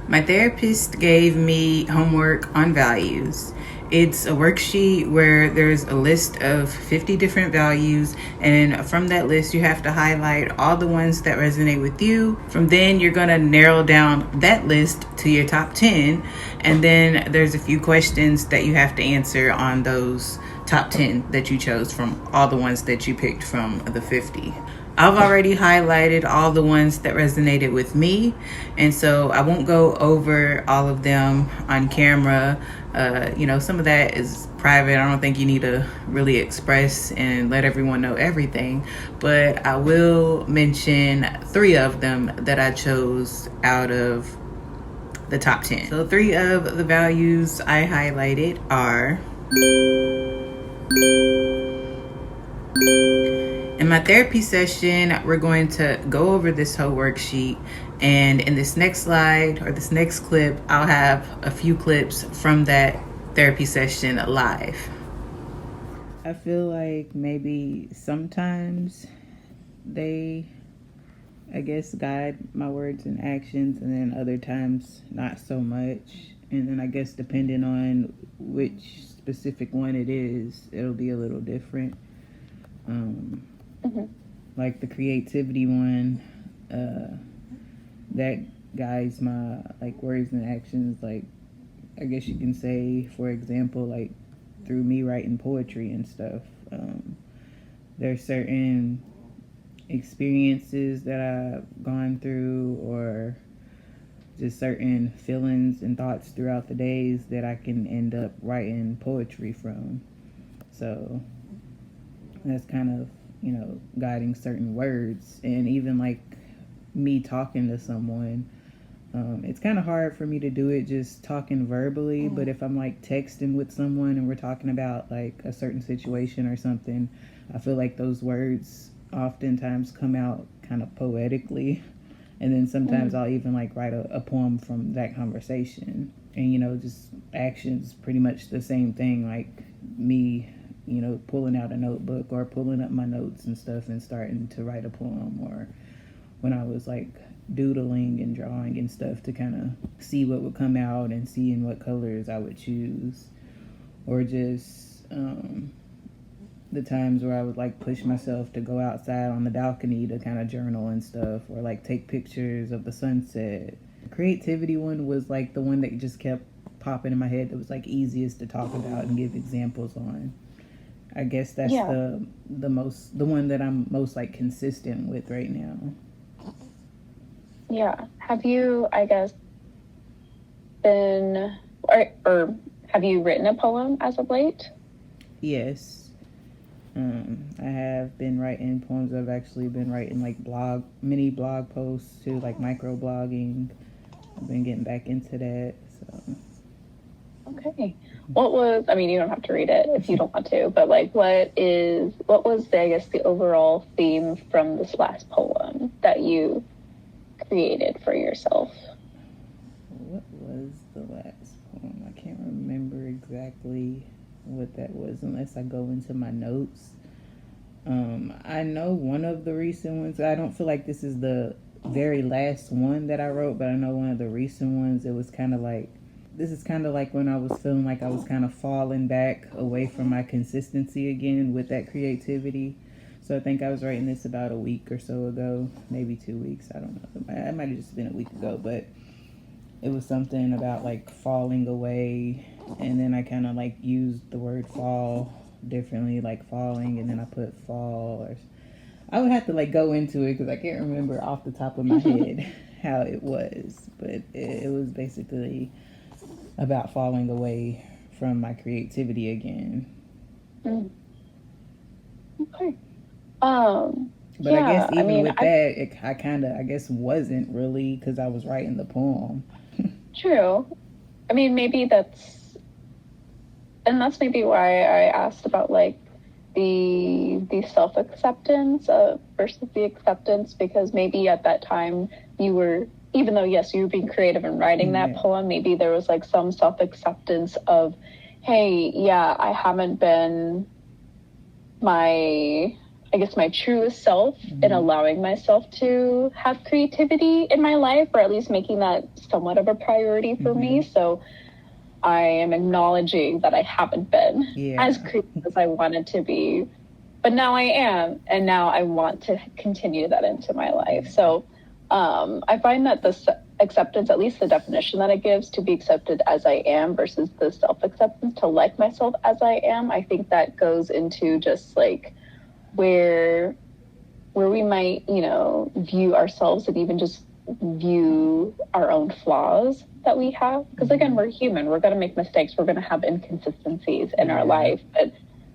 My therapist gave me homework on values. It's a worksheet where there's a list of 50 different values, and from that list, you have to highlight all the ones that resonate with you. From then, you're going to narrow down that list to your top 10, and then there's a few questions that you have to answer on those top 10 that you chose from all the ones that you picked from the 50. I've already highlighted all the ones that resonated with me, and so I won't go over all of them on camera. Some of that is private. I don't think you need to really express and let everyone know everything, but I will mention 3 of them that I chose out of the top 10. So 3 of the values I highlighted are: in my therapy session, we're going to go over this whole worksheet, and in this next slide or this next clip, I'll have a few clips from that therapy session live. I feel like maybe sometimes they, guide my words and actions, and then other times not so much. And then I guess depending on which specific one it is, it'll be a little different. Like the creativity one, that guides my words and actions. I guess you can say, for example, through me writing poetry and stuff. There's certain experiences that I've gone through, or just certain feelings and thoughts throughout the days that I can end up writing poetry from. So that's kind of, guiding certain words. And even me talking to someone, it's kind of hard for me to do it just talking verbally, but if I'm texting with someone and we're talking about a certain situation or something, I feel like those words oftentimes come out kind of poetically. And then sometimes I'll even write a poem from that conversation. And just actions, pretty much the same thing, me pulling out a notebook or pulling up my notes and stuff and starting to write a poem, or when I was doodling and drawing and stuff to kind of see what would come out and seeing what colors I would choose, or just the times where I would push myself to go outside on the balcony to kind of journal and stuff, or take pictures of the sunset. The creativity one was the one that just kept popping in my head, that was easiest to talk about and give examples on. I guess that's the one that I'm most consistent with right now. Yeah. Have you, been, or have you written a poem as of late? Yes. I have been writing poems. I've actually been writing mini blog posts too, micro blogging. I've been getting back into that. So. Okay. What was, you don't have to read it if you don't want to, but what was the overall theme from this last poem that you created for yourself? What was the last poem? I can't remember exactly what that was unless I go into my notes. I know one of the recent ones, I don't feel like this is the very last one that I wrote, but I know one of the recent ones, it was kind of this is kind of when I was feeling I was kind of falling back away from my consistency again with that creativity. So I think I was writing this about a week or so ago, maybe 2 weeks. I don't know. It might have just been a week ago, but it was something about falling away. And then I kind of used the word fall differently, falling, and then I put fall. Or I would have to go into it because I can't remember off the top of my head how it was. But it was basically about falling away from my creativity again. Okay. But I guess even with that, I kind of, wasn't really, because I was writing the poem. True. Maybe that's maybe why I asked about the self-acceptance versus the acceptance, because maybe at that time you were, even though, yes, you were being creative in writing that poem, maybe there was some self-acceptance of, hey, yeah, I haven't been my I guess, my truest self and allowing myself to have creativity in my life, or at least making that somewhat of a priority for me. So I am acknowledging that I haven't been as creative as I wanted to be, but now I am, and now I want to continue that into my life. So I find that the acceptance, at least the definition that it gives, to be accepted as I am versus the self-acceptance to like myself as I am, I think that goes into just like where we might, you know, view ourselves and even just view our own flaws that we have. Because again, we're human. We're going to make mistakes. We're going to have inconsistencies in our life. But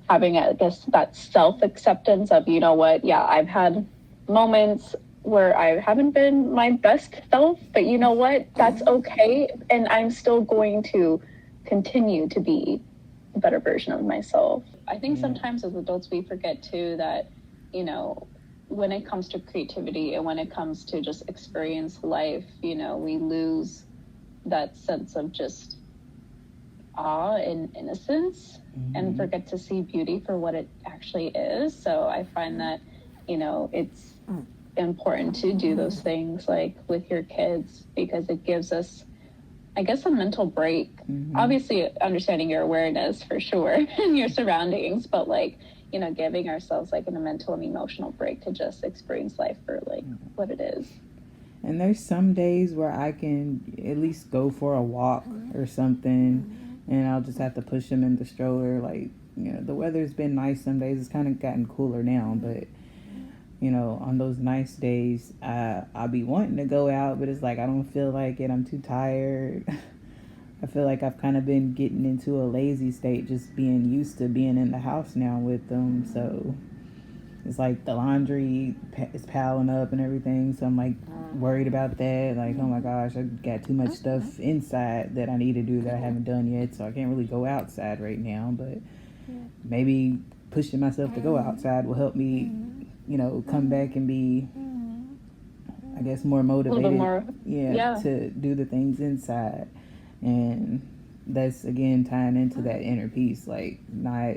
having, I guess, that self-acceptance of, you know what, yeah, I've had moments where I haven't been my best self, but you know what, that's okay. And I'm still going to continue to be a better version of myself. I think sometimes as adults, we forget too that, you know, when it comes to creativity and when it comes to just experience life, you know, we lose that sense of just awe and innocence and forget to see beauty for what it actually is. So I find that, you know, it's important to do those things like with your kids, because it gives us, I guess, a mental break. Obviously understanding your awareness for sure and your surroundings, but like, you know, giving ourselves like a mental and emotional break to just experience life for like what it is. And there's some days where I can at least go for a walk or something, and I'll just have to push them in the stroller. Like, you know, the weather's been nice some days. It's kind of gotten cooler now, but you know, on those nice days, I'll be wanting to go out, but it's like I don't feel like it. I'm too tired. I feel like I've kind of been getting into a lazy state, just being used to being in the house now with them. So it's like the laundry is piling up and everything. So I'm like worried about that. Like, oh my gosh, I got too much stuff inside that I need to do that I haven't done yet. So I can't really go outside right now. But maybe pushing myself to go outside will help me, you know, come back and be, I guess, more motivated. A little more, to do the things inside. And that's, again, tying into that inner peace, like not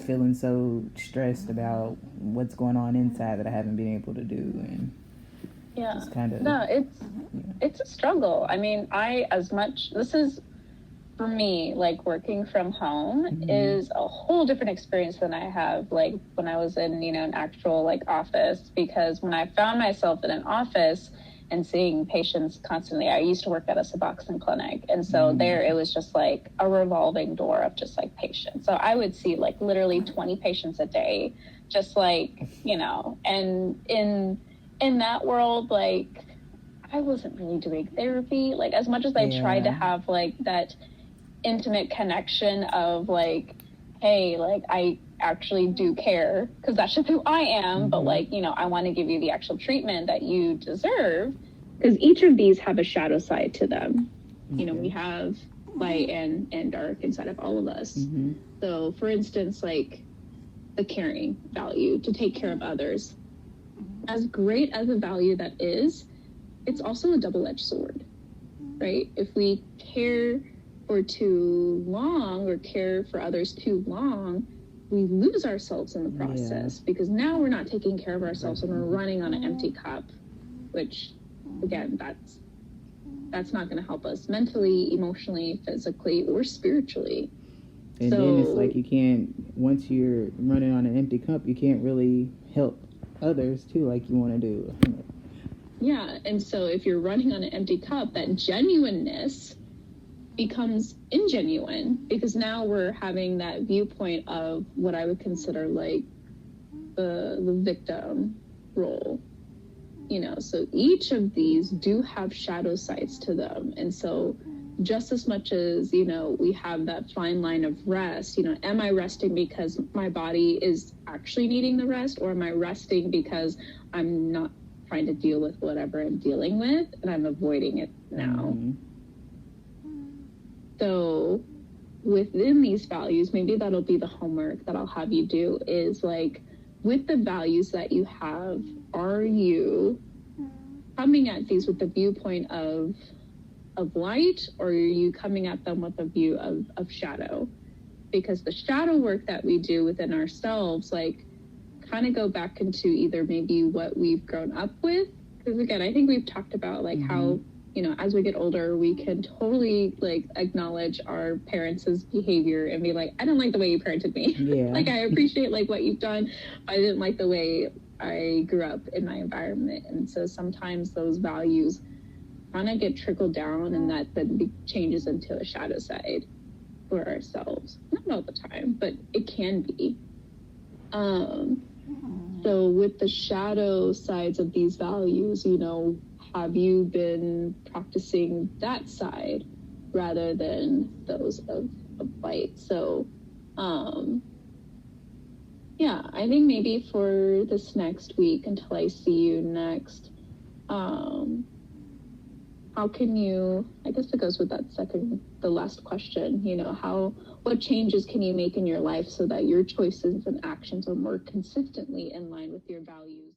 feeling so stressed about what's going on inside that I haven't been able to do. And just kind of, no, it's a struggle. I mean, this is, for me, like working from home is a whole different experience than I have like when I was in, you know, an actual like office, because when I found myself in an office and seeing patients constantly, I used to work at a Suboxone clinic. And so there it was just like a revolving door of just like patients. So I would see like literally 20 patients a day, just like, you know, and in that world, like I wasn't really doing therapy. Like as much as I tried to have like that intimate connection of like, hey, like I actually do care because that's just who I am, but like, you know, I want to give you the actual treatment that you deserve, because each of these have a shadow side to them. You know, we have light and dark inside of all of us. So for instance, like the caring value, to take care of others, as great as a value that is, it's also a double-edged sword, right? If we care for too long or care for others too long, we lose ourselves in the process, because now we're not taking care of ourselves and we're running on an empty cup, which again, that's not going to help us mentally, emotionally, physically, or spiritually. And then it's like you can't, once you're running on an empty cup, you can't really help others too like you want to do. Yeah, and so if you're running on an empty cup, that genuineness becomes ingenuine, because now we're having that viewpoint of what I would consider like the victim role, you know. So each of these do have shadow sides to them, and so just as much as, you know, we have that fine line of rest, you know, am I resting because my body is actually needing the rest, or am I resting because I'm not trying to deal with whatever I'm dealing with and I'm avoiding it now? So within these values, maybe that'll be the homework that I'll have you do, is like, with the values that you have, are you coming at these with the viewpoint of light, or are you coming at them with a view of shadow? Because the shadow work that we do within ourselves, like, kind of go back into either maybe what we've grown up with, because again, I think we've talked about like how, you know, as we get older, we can totally like acknowledge our parents' behavior and be like, I don't like the way you parented me. Yeah. Like, I appreciate like what you've done, but I didn't like the way I grew up in my environment. And so sometimes those values kind of get trickled down, and that then changes into a shadow side for ourselves. Not all the time, but it can be. So with the shadow sides of these values, you know, have you been practicing that side rather than those of light? So, yeah, I think maybe for this next week until I see you next, how can you, I guess it goes with that the last question, you know, what changes can you make in your life so that your choices and actions are more consistently in line with your values?